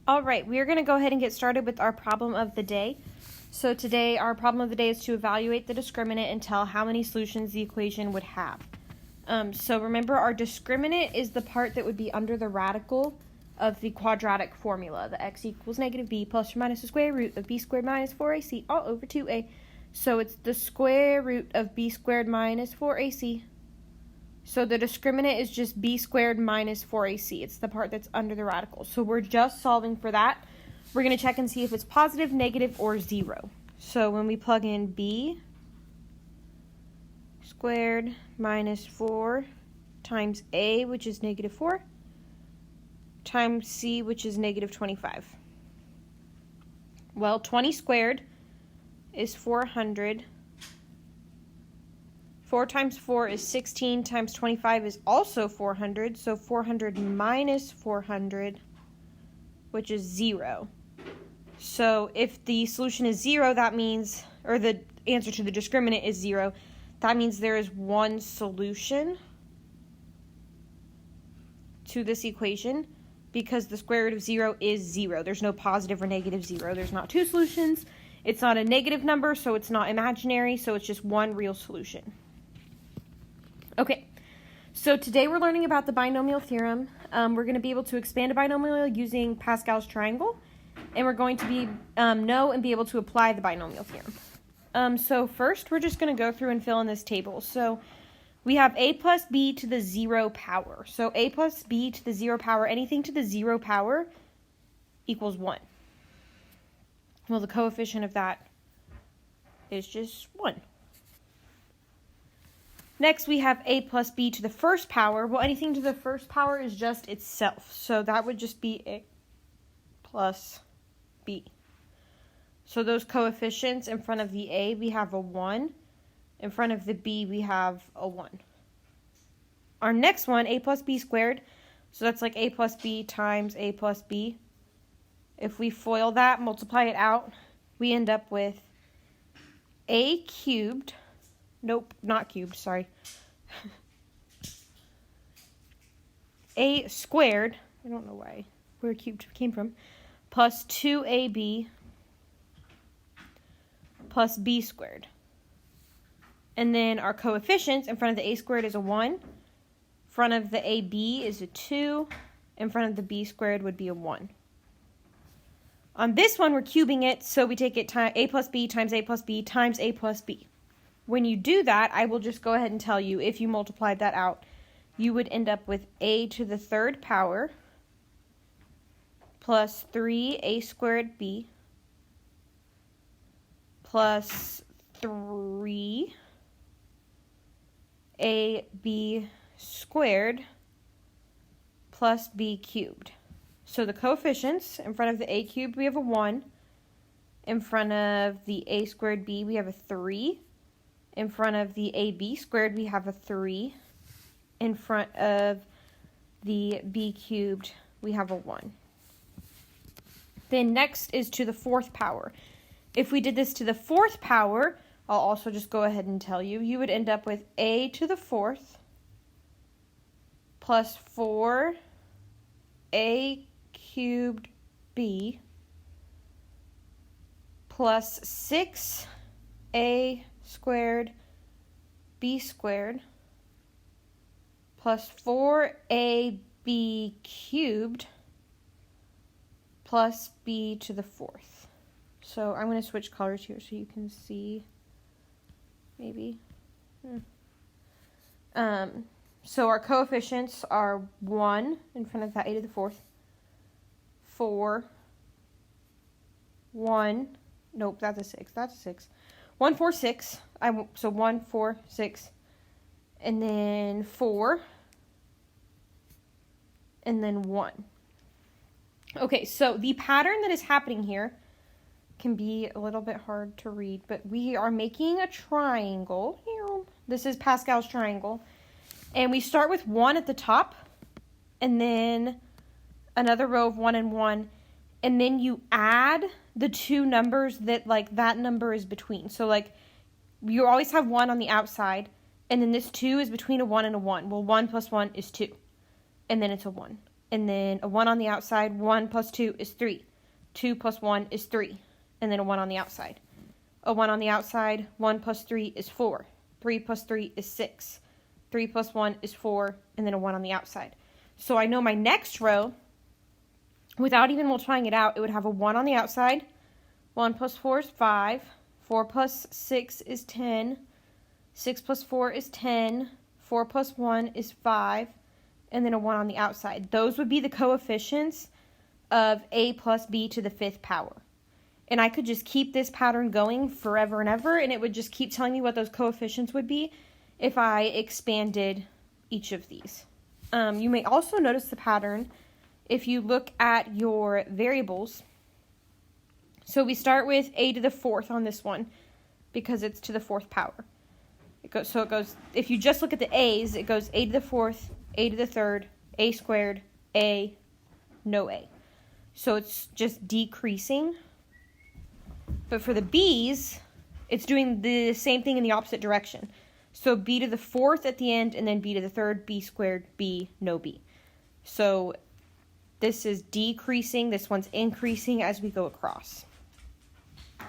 All right, we are going to go ahead and get started with our problem of the day. So today, our problem of the day is to evaluate the discriminant and tell how many solutions the equation would have. So remember, our discriminant is the part that would be under the radical of the quadratic formula, the x equals negative b plus or minus the square root of b squared minus 4ac all over 2a. So it's the square root of b squared minus 4ac. So the discriminant is just b squared minus 4ac. It's the part that's under the radical. So we're just solving for that. We're going to check and see if it's positive, negative, or 0. So when we plug in b squared minus 4 times a, which is negative 4, times c, which is negative 25. Well, 20 squared is 400. 4 times 4 is 16, times 25 is also 400, so 400 minus 400, which is 0. So if the solution is 0, that means, or the answer to the discriminant is 0, that means there is one solution to this equation because the square root of 0 is 0. There's no positive or negative 0. There's not two solutions. It's not a negative number, so it's not imaginary, so it's just one real solution. Okay, so today we're learning about the binomial theorem. We're going to be able to expand a binomial using Pascal's triangle, and we're going to know and be able to apply the binomial theorem. So first, we're just going to go through and fill in this table. So we have a plus b to the 0 power. So a plus b to the 0 power, anything to the 0 power equals 1. Well, the coefficient of that is just 1. Next, we have a plus b to the first power. Well, anything to the first power is just itself. So that would just be a plus b. So those coefficients, in front of the a, we have a 1. In front of the b, we have a 1. Our next one, a plus b squared. So that's like a plus b times a plus b. If we FOIL that, multiply it out, we end up with a cubed. Nope, not cubed, sorry. A squared, I don't know where cubed came from, plus 2ab plus b squared. And then our coefficients, in front of the a squared is a 1, in front of the ab is a 2, in front of the b squared would be a 1. On this one, we're cubing it, so we take it a plus b times a plus b times a plus b. When you do that, I will just go ahead and tell you, if you multiplied that out, you would end up with a to the third power plus 3a squared b plus 3ab squared plus b cubed. So the coefficients, in front of the a cubed, we have a 1. In front of the a squared b, we have a 3. In front of the ab squared, we have a 3. In front of the b cubed, we have a 1. Then next is to the fourth power. If we did this to the fourth power, I'll also just go ahead and tell you, you would end up with a to the fourth plus 4a cubed b plus 6a squared b squared plus 4ab cubed plus b to the fourth. So I'm going to switch colors here so you can see maybe. So our coefficients are 1 in front of that a to the fourth, 4, 1, nope, that's a 6, 1, 4, 6, so 1, 4, 6, and then 4, and then 1. Okay, so the pattern that is happening here can be a little bit hard to read, but we are making a triangle. This is Pascal's triangle, and we start with 1 at the top, and then another row of 1 and 1, and then you add the two numbers that, like, that number is between. So, like, you always have 1 on the outside, and then this 2 is between a 1 and a 1. Well, 1 plus 1 is 2, and then it's a 1. and then a 1 on the outside. 1 plus 2 is 3. 2 plus 1 is 3, and then a 1 on the outside. A 1 on the outside. 1 plus 3 is 4. 3 plus 3 is 6. 3 plus 1 is 4, and then a 1 on the outside. So I know my next row, without even multiplying it out, it would have a 1 on the outside. 1 plus 4 is 5. 4 plus 6 is 10. 6 plus 4 is 10. 4 plus 1 is 5. And then a 1 on the outside. Those would be the coefficients of a plus b to the 5th power. And I could just keep this pattern going forever and ever, and it would just keep telling me what those coefficients would be if I expanded each of these. You may also notice the pattern if you look at your variables. So we start with a to the 4th on this one because it's to the 4th power. It goes, if you just look at the a's, it goes a to the 4th, a to the 3rd, a squared, a, no a. So it's just decreasing. But for the b's, it's doing the same thing in the opposite direction. So b to the 4th at the end, and then b to the 3rd, b squared, b, no b. So this is decreasing, this one's increasing as we go across.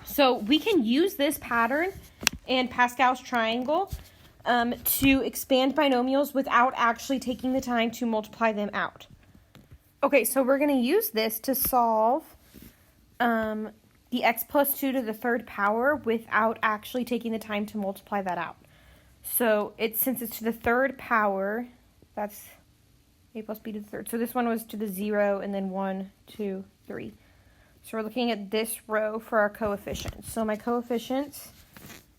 So we can use this pattern and Pascal's triangle to expand binomials without actually taking the time to multiply them out. Okay, so we're going to use this to solve the x plus 2 to the 3rd power without actually taking the time to multiply that out. So since it's to the 3rd power, that's a plus b to the 3rd. So this one was to the 0 and then 1, 2, 3. So we're looking at this row for our coefficients. So my coefficients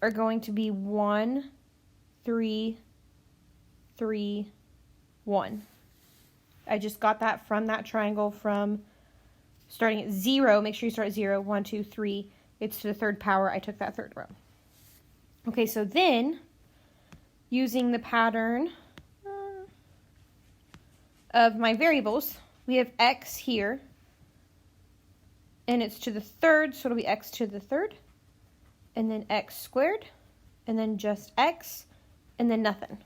are going to be 1, 3, 3, 1. I just got that from that triangle from starting at 0. Make sure you start at 0, 1, 2, 3. It's to the 3rd power. I took that 3rd row. Okay, so then using the pattern of my variables, we have x here, and it's to the 3rd, so it'll be x to the 3rd, and then x squared, and then just x, and then nothing.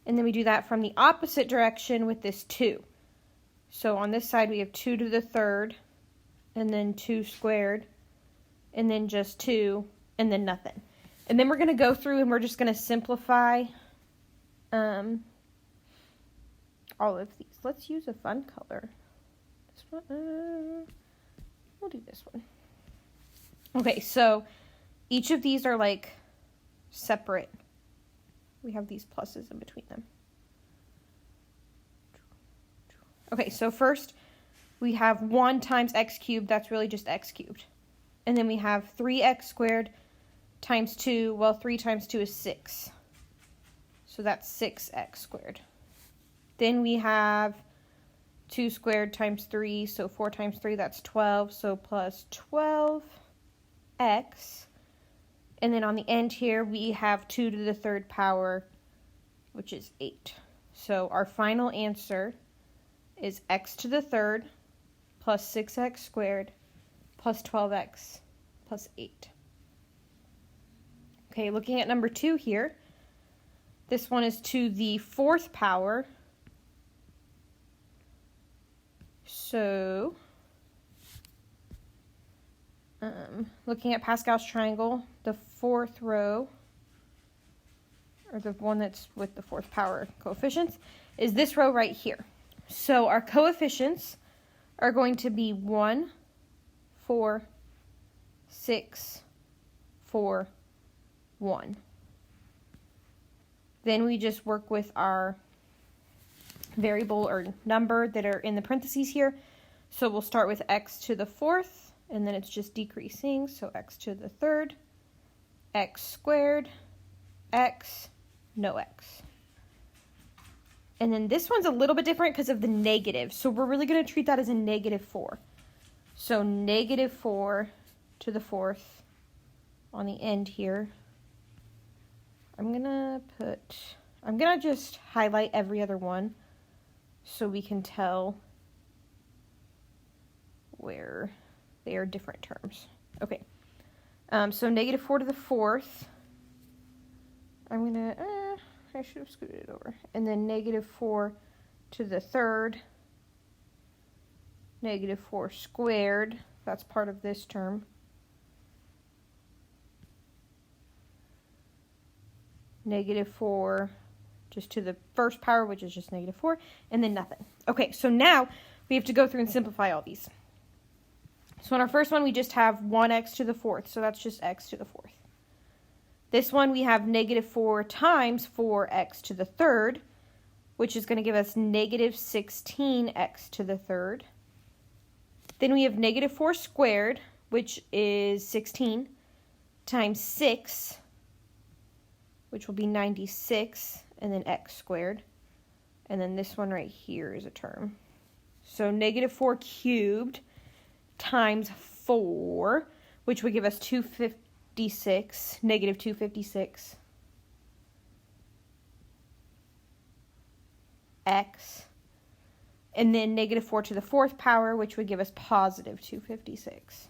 And then we do that from the opposite direction with this 2. So on this side we have 2 to the 3rd, and then 2 squared, and then just 2, and then nothing. And then we're going to go through and we're just going to simplify all of these. Let's use a fun color. This one, we'll do this one. Okay, so each of these are like separate. We have these pluses in between them. Okay, so first we have 1 times x cubed. That's really just x cubed. And then we have 3x squared times 2. Well, 3 times 2 is 6. So that's 6x squared. Then we have 2 squared times 3. So 4 times 3, that's 12. So plus 12x. And then on the end here, we have 2 to the 3rd power, which is 8. So our final answer is x to the 3rd plus 6x squared plus 12x plus 8. Okay, looking at number 2 here, this one is to the 4th power. So, looking at Pascal's triangle, the 4th row, or the one that's with the 4th power coefficients, is this row right here. So our coefficients are going to be 1, 4, 6, 4, 1. Then we just work with our variable or number that are in the parentheses here. So we'll start with x to the 4th, and then it's just decreasing. So x to the 3rd, x squared, x, no x. And then this one's a little bit different because of the negative. So we're really going to treat that as a -4. So -4 to the 4th on the end here. I'm going to just highlight every other one so we can tell where they are different terms. Okay. So -4 to the 4th. I'm going to... I should have scooted it over. And then -4 to the third, negative 4 squared, that's part of this term, negative 4 just to the first power, which is just negative 4, and then nothing. Okay, so now we have to go through and simplify all these. So in our first one, we just have 1x to the fourth, so that's just x to the fourth. This one, we have negative 4 times 4x to the third, which is going to give us negative 16x to the third. Then we have negative 4 squared, which is 16, times 6, which will be 96, and then x squared. And then this one right here is a term. So negative 4 cubed times 4, which would give us 256, negative 256, x, and then negative 4 to the fourth power, which would give us positive 256.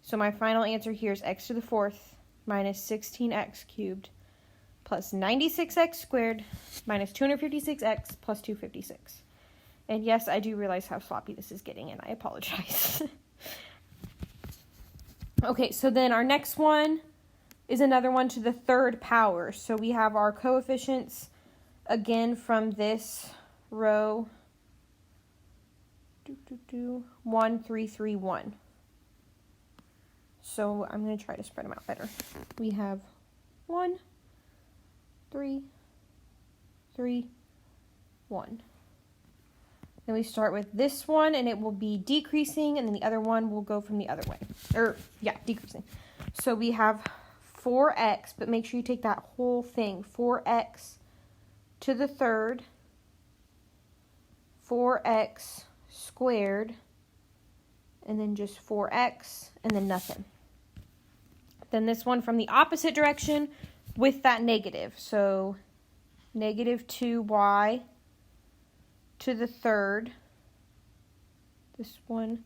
So my final answer here is x to the fourth minus 16x cubed plus 96x squared minus 256x plus 256. And yes, I do realize how sloppy this is getting, and I apologize. Okay, so then our next one is another one to the third power. So we have our coefficients again from this row, 1, 3, 3, 1. So I'm going to try to spread them out better. We have 1, 3, 3, 1. Then we start with this one, and it will be decreasing, and then the other one will go from the other way. Decreasing. So we have 4x, but make sure you take that whole thing, 4x to the third, 4x squared, and then just 4x, and then nothing. Then this one from the opposite direction with that negative. So negative 2y to the third. This one,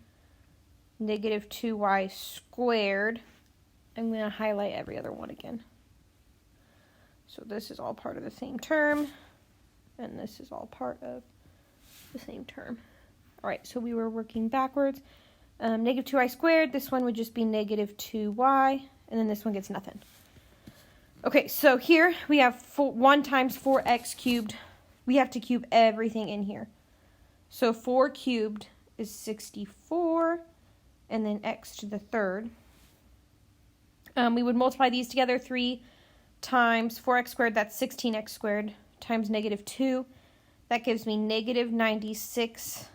negative 2y squared. I'm going to highlight every other one again. So this is all part of the same term, and this is all part of the same term. All right, so we were working backwards. Negative 2y squared, this one would just be negative 2y, and then this one gets nothing. Okay, so here we have 1 times 4x cubed. We have to cube everything in here. So 4 cubed is 64, and then x to the third. We would multiply these together. 3 times 4x squared, that's 16x squared, times negative 2. That gives me negative 96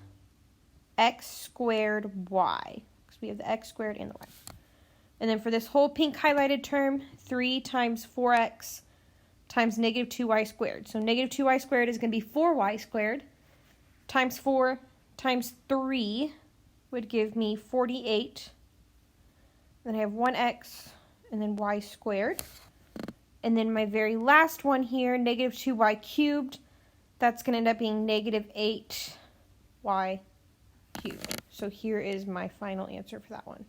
x squared y, because we have the x squared and the y. And then for this whole pink highlighted term, 3 times 4x times negative 2y squared. So negative 2y squared is going to be 4y squared, times 4 times 3 would give me 48. Then I have 1x and then y squared. And then my very last one here, negative 2y cubed, that's going to end up being negative 8y cubed. So here is my final answer for that one.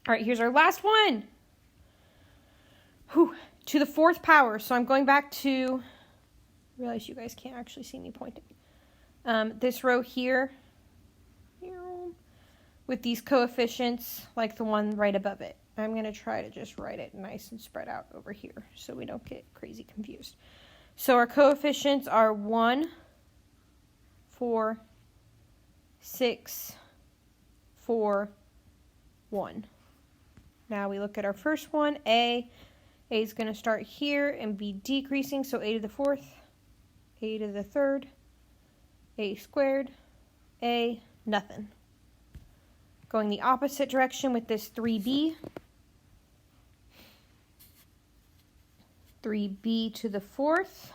All right, here's our last one. To the fourth power. So I'm going back to, I realize you guys can't actually see me pointing. This row here, with these coefficients, like the one right above it. I'm going to try to just write it nice and spread out over here so we don't get crazy confused. So our coefficients are 1, 4, 6, 4, 1. Now we look at our first one, A. A is going to start here and be decreasing, so a to the fourth, a to the third, a squared, a, nothing. Going the opposite direction with this 3b. 3b to the fourth,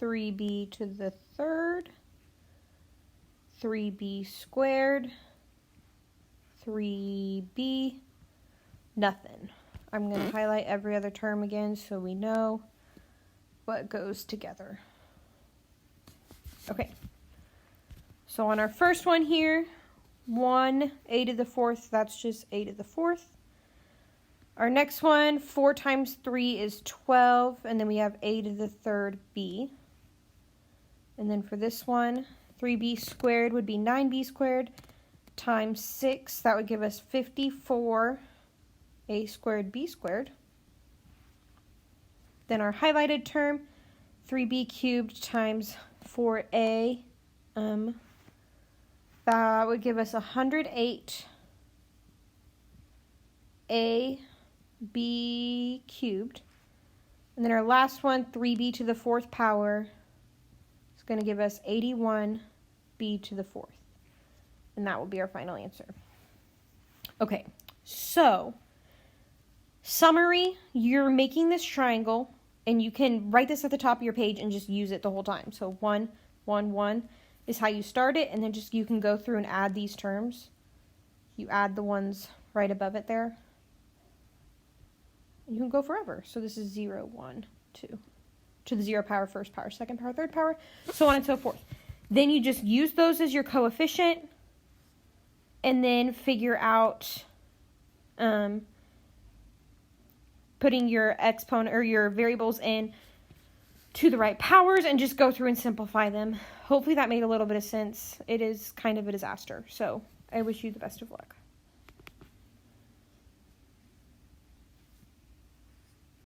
3b to the third, 3b squared, 3b, nothing. I'm going to highlight every other term again so we know what goes together. Okay, so on our first one here, 1, a to the fourth, that's just a to the fourth. Our next one, 4 times 3 is 12, and then we have a to the third b. And then for this one, 3b squared would be 9b squared times 6. That would give us 54 a squared b squared. Then our highlighted term, 3b cubed times 4a, that would give us 108 a b cubed. And then our last one, 3b to the fourth power, is going to give us 81 b to the fourth. And that will be our final answer. Okay, so summary, you're making this triangle, and you can write this at the top of your page and just use it the whole time. So 1, 1, 1 is how you start it, and then just you can go through and add these terms. You add the ones right above it there. You can go forever. So this is 0, 1, 2. To the 0 power, first power, second power, third power, so on and so forth. Then you just use those as your coefficient, and then figure out putting your exponent or your variables in to the right powers, and just go through and simplify them. Hopefully that made a little bit of sense. It is kind of a disaster, so I wish you the best of luck.